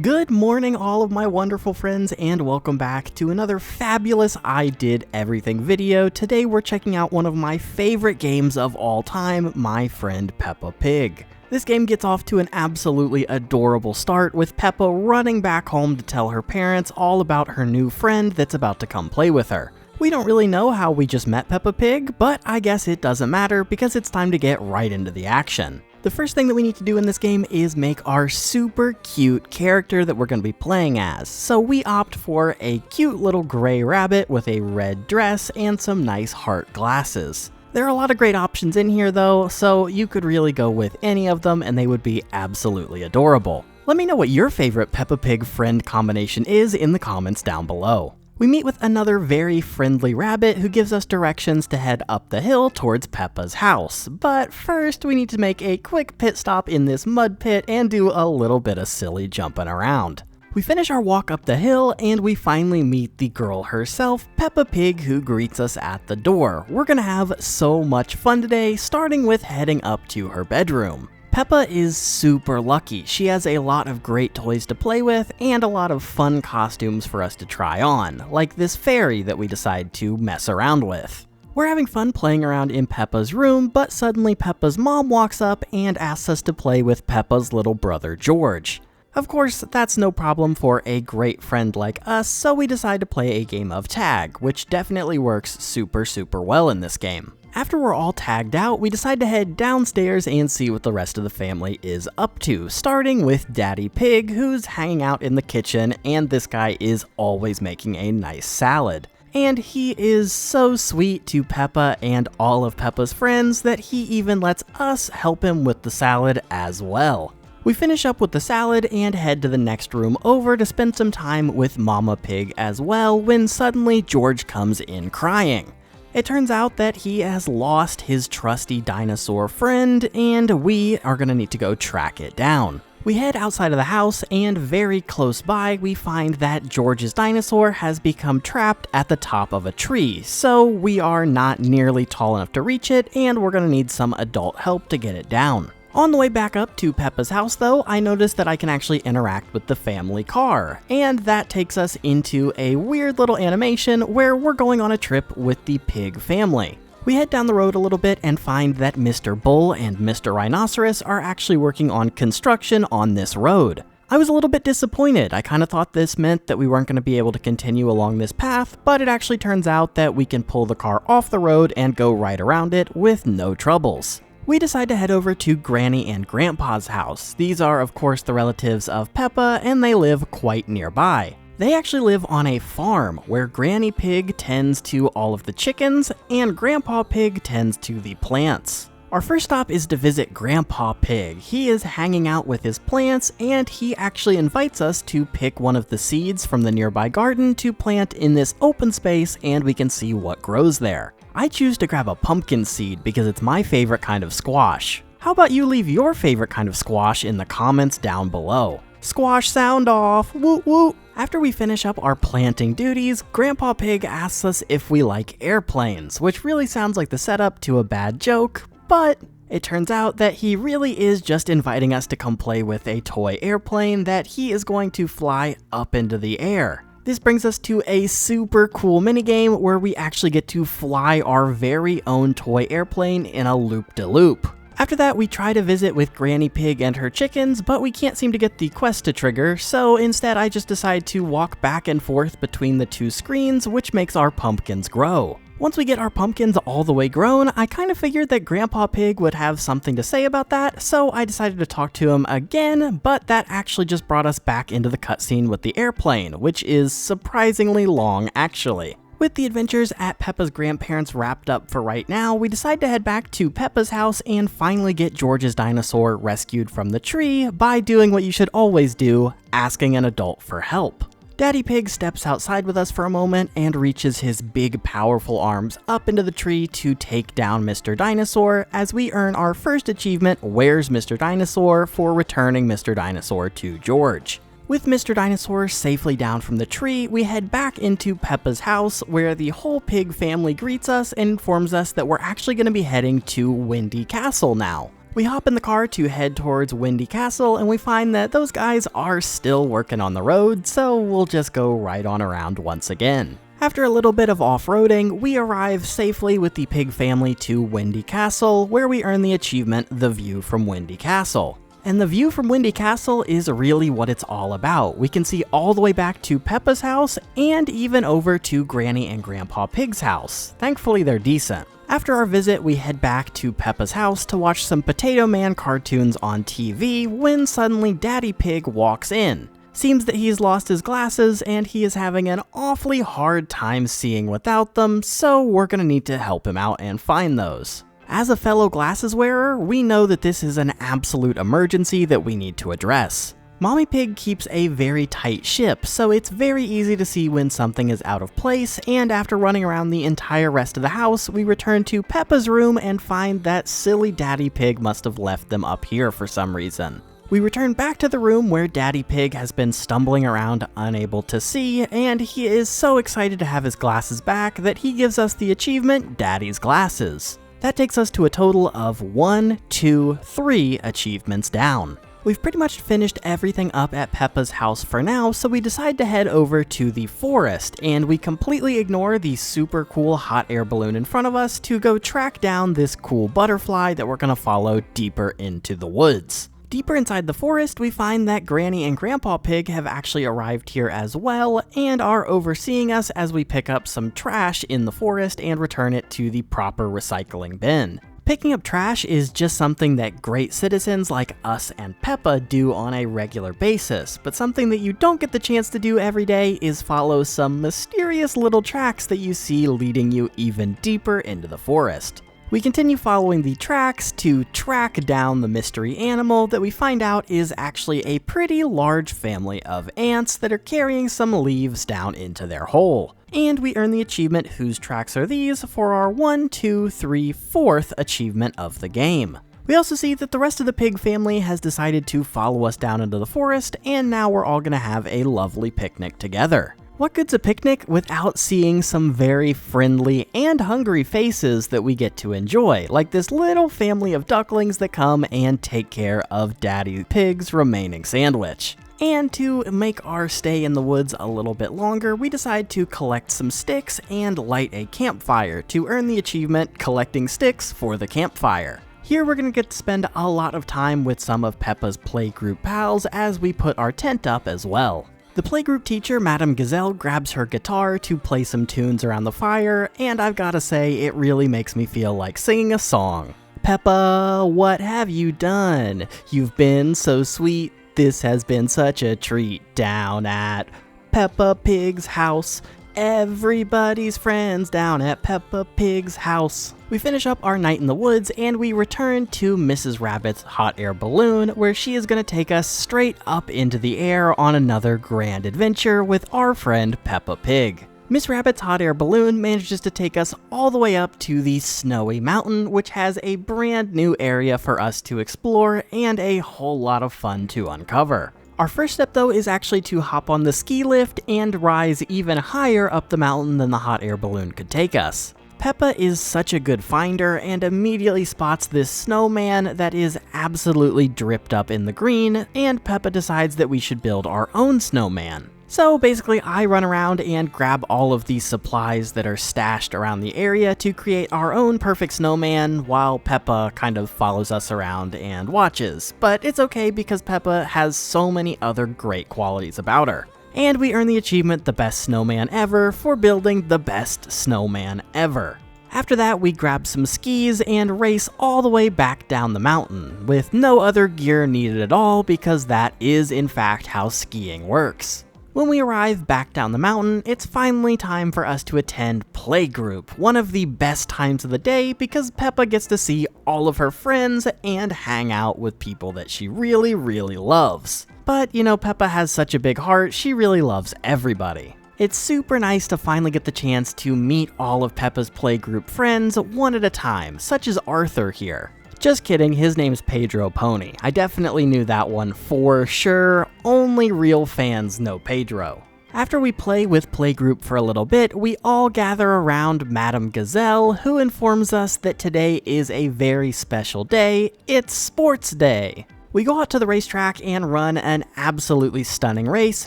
Good morning, all of my wonderful friends, and welcome back to another fabulous I Did Everything video. Today we're checking out one of my favorite games of all time, My Friend Peppa Pig. This game gets off to an absolutely adorable start, with Peppa running back home to tell her parents all about her new friend that's about to come play with her. We don't really know how we just met Peppa Pig, but I guess it doesn't matter because it's time to get right into the action. The first thing that we need to do in this game is make our super cute character that we're going to be playing as. So we opt for a cute little gray rabbit with a red dress and some nice heart glasses. There are a lot of great options in here though, so you could really go with any of them and they would be absolutely adorable. Let me know what your favorite Peppa Pig friend combination is in the comments down below. We meet with another very friendly rabbit who gives us directions to head up the hill towards Peppa's house. But first, we need to make a quick pit stop in this mud pit and do a little bit of silly jumping around. We finish our walk up the hill and we finally meet the girl herself, Peppa Pig, who greets us at the door. We're gonna have so much fun today, starting with heading up to her bedroom. Peppa is super lucky. She has a lot of great toys to play with and a lot of fun costumes for us to try on, like this fairy that we decide to mess around with. We're having fun playing around in Peppa's room, but suddenly Peppa's mom walks up and asks us to play with Peppa's little brother George. Of course, that's no problem for a great friend like us, so we decide to play a game of tag, which definitely works super well in this game. After we're all tagged out, we decide to head downstairs and see what the rest of the family is up to, starting with Daddy Pig, who's hanging out in the kitchen, and this guy is always making a nice salad. And he is so sweet to Peppa and all of Peppa's friends that he even lets us help him with the salad as well. We finish up with the salad and head to the next room over to spend some time with Mama Pig as well, when suddenly George comes in crying. It turns out that he has lost his trusty dinosaur friend, and we are gonna need to go track it down. We head outside of the house, and very close by, we find that George's dinosaur has become trapped at the top of a tree, so we are not nearly tall enough to reach it, and we're gonna need some adult help to get it down. On the way back up to Peppa's house though, I noticed that I can actually interact with the family car, and that takes us into a weird little animation where we're going on a trip with the pig family. We head down the road a little bit and find that Mr. Bull and Mr. Rhinoceros are actually working on construction on this road. I was a little bit disappointed. I kind of thought this meant that we weren't going to be able to continue along this path, but it actually turns out that we can pull the car off the road and go right around it with no troubles. We decide to head over to Granny and Grandpa's house. These are, of course, the relatives of Peppa, and they live quite nearby. They actually live on a farm where Granny Pig tends to all of the chickens and Grandpa Pig tends to the plants. Our first stop is to visit Grandpa Pig. He is hanging out with his plants, and he actually invites us to pick one of the seeds from the nearby garden to plant in this open space, and we can see what grows there. I choose to grab a pumpkin seed because it's my favorite kind of squash. How about you leave your favorite kind of squash in the comments down below? Squash sound off, woot woot! After we finish up our planting duties, Grandpa Pig asks us if we like airplanes, which really sounds like the setup to a bad joke, but it turns out that he really is just inviting us to come play with a toy airplane that he is going to fly up into the air. This brings us to a super cool minigame where we actually get to fly our very own toy airplane in a loop-de-loop. After that, we try to visit with Granny Pig and her chickens, but we can't seem to get the quest to trigger, so instead I just decide to walk back and forth between the two screens, which makes our pumpkins grow. Once we get our pumpkins all the way grown, I kind of figured that Grandpa Pig would have something to say about that, so I decided to talk to him again, but that actually just brought us back into the cutscene with the airplane, which is surprisingly long actually. With the adventures at Peppa's grandparents wrapped up for right now, we decide to head back to Peppa's house and finally get George's dinosaur rescued from the tree by doing what you should always do, asking an adult for help. Daddy Pig steps outside with us for a moment and reaches his big powerful arms up into the tree to take down Mr. Dinosaur as we earn our first achievement, Where's Mr. Dinosaur, for returning Mr. Dinosaur to George. With Mr. Dinosaur safely down from the tree, we head back into Peppa's house where the whole pig family greets us and informs us that we're actually going to be heading to Windy Castle now. We hop in the car to head towards Windy Castle, and we find that those guys are still working on the road, so we'll just go right on around once again. After a little bit of off-roading, we arrive safely with the pig family to Windy Castle, where we earn the achievement, The View from Windy Castle. And the view from Windy Castle is really what it's all about. We can see all the way back to Peppa's house, and even over to Granny and Grandpa Pig's house. Thankfully, they're decent. After our visit, we head back to Peppa's house to watch some Potato Man cartoons on TV when suddenly Daddy Pig walks in. Seems that he's lost his glasses and he is having an awfully hard time seeing without them, so we're gonna need to help him out and find those. As a fellow glasses wearer, we know that this is an absolute emergency that we need to address. Mommy Pig keeps a very tight ship, so it's very easy to see when something is out of place, and after running around the entire rest of the house, we return to Peppa's room and find that silly Daddy Pig must have left them up here for some reason. We return back to the room where Daddy Pig has been stumbling around unable to see, and he is so excited to have his glasses back that he gives us the achievement, Daddy's Glasses. That takes us to a total of 1, 2, 3 achievements down. We've pretty much finished everything up at Peppa's house for now, so we decide to head over to the forest, and we completely ignore the super cool hot air balloon in front of us to go track down this cool butterfly that we're gonna follow deeper into the woods. Deeper inside the forest, we find that Granny and Grandpa Pig have actually arrived here as well, and are overseeing us as we pick up some trash in the forest and return it to the proper recycling bin. Picking up trash is just something that great citizens like us and Peppa do on a regular basis, but something that you don't get the chance to do every day is follow some mysterious little tracks that you see leading you even deeper into the forest. We continue following the tracks to track down the mystery animal that we find out is actually a pretty large family of ants that are carrying some leaves down into their hole. And we earn the achievement Whose Tracks Are These for our 1, 2, 3, 4th achievement of the game. We also see that the rest of the pig family has decided to follow us down into the forest, and now we're all gonna have a lovely picnic together. What good's a picnic without seeing some very friendly and hungry faces that we get to enjoy, like this little family of ducklings that come and take care of Daddy Pig's remaining sandwich. And to make our stay in the woods a little bit longer, we decide to collect some sticks and light a campfire to earn the achievement Collecting Sticks for the Campfire. Here we're going to get to spend a lot of time with some of Peppa's playgroup pals as we put our tent up as well. The playgroup teacher, Madame Gazelle, grabs her guitar to play some tunes around the fire, and I've gotta say, it really makes me feel like singing a song. Peppa, what have you done? You've been so sweet, this has been such a treat. Down at Peppa Pig's house, everybody's friends down at Peppa Pig's house. We finish up our night in the woods and we return to Mrs. Rabbit's hot air balloon, where she is going to take us straight up into the air on another grand adventure with our friend Peppa Pig. Miss Rabbit's hot air balloon manages to take us all the way up to the Snowy Mountain, which has a brand new area for us to explore and a whole lot of fun to uncover. Our first step though is actually to hop on the ski lift and rise even higher up the mountain than the hot air balloon could take us. Peppa is such a good finder and immediately spots this snowman that is absolutely dripped up in the green, and Peppa decides that we should build our own snowman. So basically I run around and grab all of these supplies that are stashed around the area to create our own perfect snowman, while Peppa kind of follows us around and watches. But it's okay because Peppa has so many other great qualities about her. And we earn the achievement The Best Snowman Ever for building the best snowman ever. After that, we grab some skis and race all the way back down the mountain, with no other gear needed at all because that is in fact how skiing works. When we arrive back down the mountain, it's finally time for us to attend playgroup, one of the best times of the day because Peppa gets to see all of her friends and hang out with people that she really, really loves. But, you know, Peppa has such a big heart, she really loves everybody. It's super nice to finally get the chance to meet all of Peppa's playgroup friends one at a time, such as Arthur here. Just kidding, his name's Pedro Pony. I definitely knew that one for sure, only real fans know Pedro. After we play with Playgroup for a little bit, we all gather around Madame Gazelle, who informs us that today is a very special day. It's Sports Day. We go out to the racetrack and run an absolutely stunning race,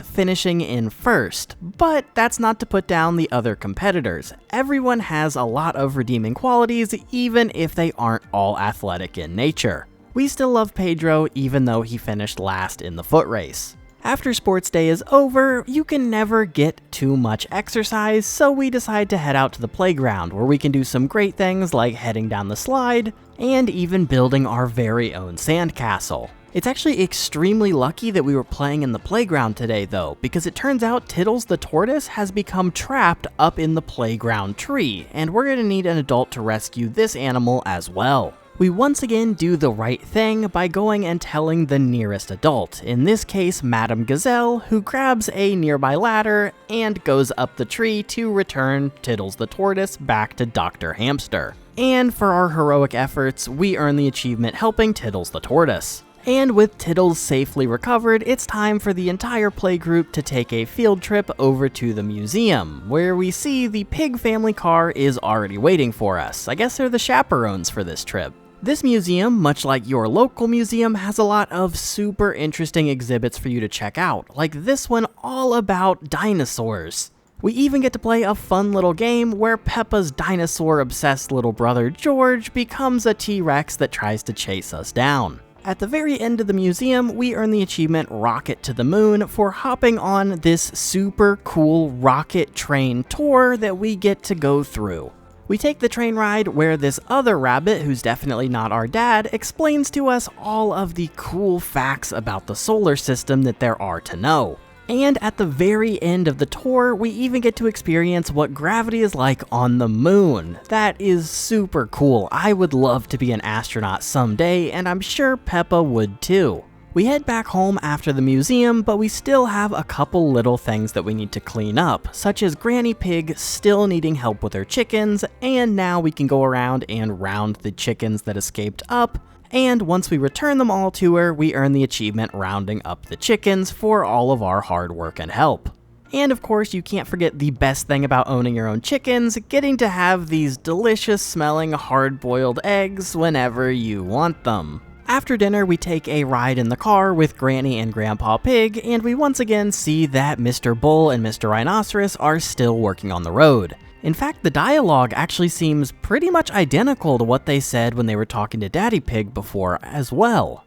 finishing in first. But that's not to put down the other competitors. Everyone has a lot of redeeming qualities, even if they aren't all athletic in nature. We still love Pedro, even though he finished last in the foot race. After Sports Day is over, you can never get too much exercise, so we decide to head out to the playground, where we can do some great things like heading down the slide, and even building our very own sandcastle. It's actually extremely lucky that we were playing in the playground today though, because it turns out Tiddles the tortoise has become trapped up in the playground tree, and we're going to need an adult to rescue this animal as well. We once again do the right thing by going and telling the nearest adult, in this case Madame Gazelle, who grabs a nearby ladder and goes up the tree to return Tiddles the tortoise back to Dr. Hamster. And for our heroic efforts, we earn the achievement helping Tiddles the tortoise. And with Tiddles safely recovered, it's time for the entire playgroup to take a field trip over to the museum, where we see the pig family car is already waiting for us. I guess they're the chaperones for this trip. This museum, much like your local museum, has a lot of super interesting exhibits for you to check out, like this one all about dinosaurs. We even get to play a fun little game where Peppa's dinosaur-obsessed little brother George becomes a T-Rex that tries to chase us down. At the very end of the museum, we earn the achievement Rocket to the Moon for hopping on this super cool rocket train tour that we get to go through. We take the train ride where this other rabbit, who's definitely not our dad, explains to us all of the cool facts about the solar system that there are to know. And at the very end of the tour, we even get to experience what gravity is like on the moon. That is super cool. I would love to be an astronaut someday, and I'm sure Peppa would too. We head back home after the museum, but we still have a couple little things that we need to clean up, such as Granny Pig still needing help with her chickens, and now we can go around and round the chickens that escaped up, and once we return them all to her, we earn the achievement rounding up the chickens for all of our hard work and help. And of course, you can't forget the best thing about owning your own chickens, getting to have these delicious smelling hard-boiled eggs whenever you want them. After dinner, we take a ride in the car with Granny and Grandpa Pig, and we once again see that Mr. Bull and Mr. Rhinoceros are still working on the road. In fact, the dialogue actually seems pretty much identical to what they said when they were talking to Daddy Pig before as well.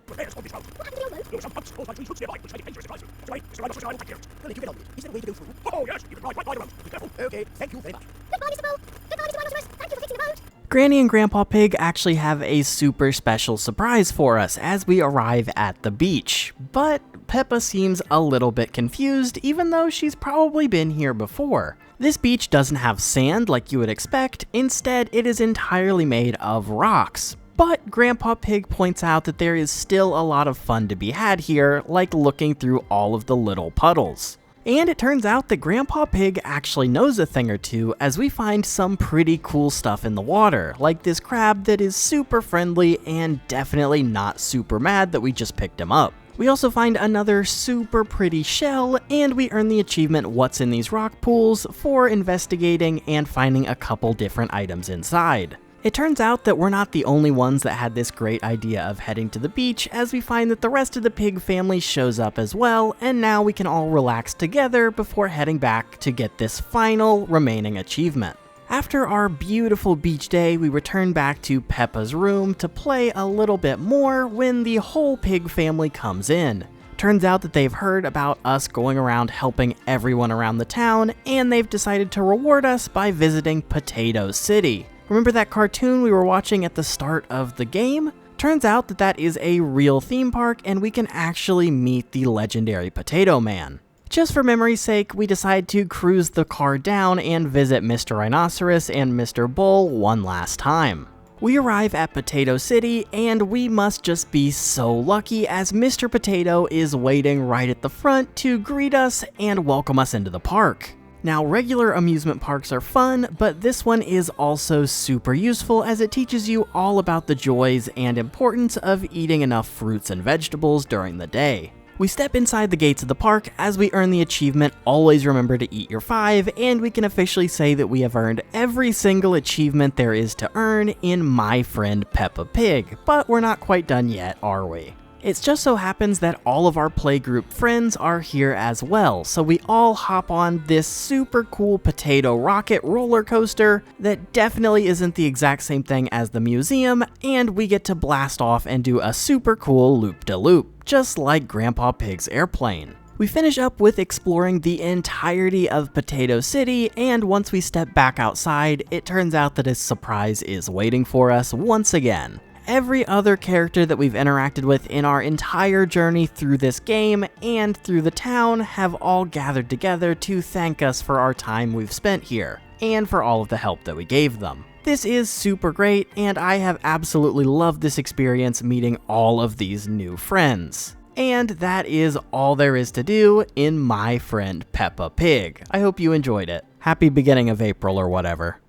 Granny and Grandpa Pig actually have a super special surprise for us as we arrive at the beach, but Peppa seems a little bit confused even though she's probably been here before. This beach doesn't have sand like you would expect, instead it is entirely made of rocks. But Grandpa Pig points out that there is still a lot of fun to be had here, like looking through all of the little puddles. And it turns out that Grandpa Pig actually knows a thing or two as we find some pretty cool stuff in the water, like this crab that is super friendly and definitely not super mad that we just picked him up. We also find another super pretty shell, and we earn the achievement What's in These Rock Pools for investigating and finding a couple different items inside. It turns out that we're not the only ones that had this great idea of heading to the beach, as we find that the rest of the pig family shows up as well, and now we can all relax together before heading back to get this final remaining achievement. After our beautiful beach day, we return back to Peppa's room to play a little bit more when the whole pig family comes in. Turns out that they've heard about us going around helping everyone around the town, and they've decided to reward us by visiting Potato City. Remember that cartoon we were watching at the start of the game? Turns out that that is a real theme park, and we can actually meet the legendary Potato Man. Just for memory's sake, we decide to cruise the car down and visit Mr. Rhinoceros and Mr. Bull one last time. We arrive at Potato City, and we must just be so lucky as Mr. Potato is waiting right at the front to greet us and welcome us into the park. Now, regular amusement parks are fun, but this one is also super useful as it teaches you all about the joys and importance of eating enough fruits and vegetables during the day. We step inside the gates of the park as we earn the achievement Always Remember to Eat Your 5, and we can officially say that we have earned every single achievement there is to earn in My Friend Peppa Pig, but we're not quite done yet, are we? It just so happens that all of our playgroup friends are here as well, so we all hop on this super cool potato rocket roller coaster that definitely isn't the exact same thing as the museum, and we get to blast off and do a super cool loop-de-loop, just like Grandpa Pig's airplane. We finish up with exploring the entirety of Potato City, and once we step back outside, it turns out that a surprise is waiting for us once again. Every other character that we've interacted with in our entire journey through this game and through the town have all gathered together to thank us for our time we've spent here, and for all of the help that we gave them. This is super great, and I have absolutely loved this experience meeting all of these new friends. And that is all there is to do in My Friend Peppa Pig. I hope you enjoyed it. Happy beginning of April or whatever.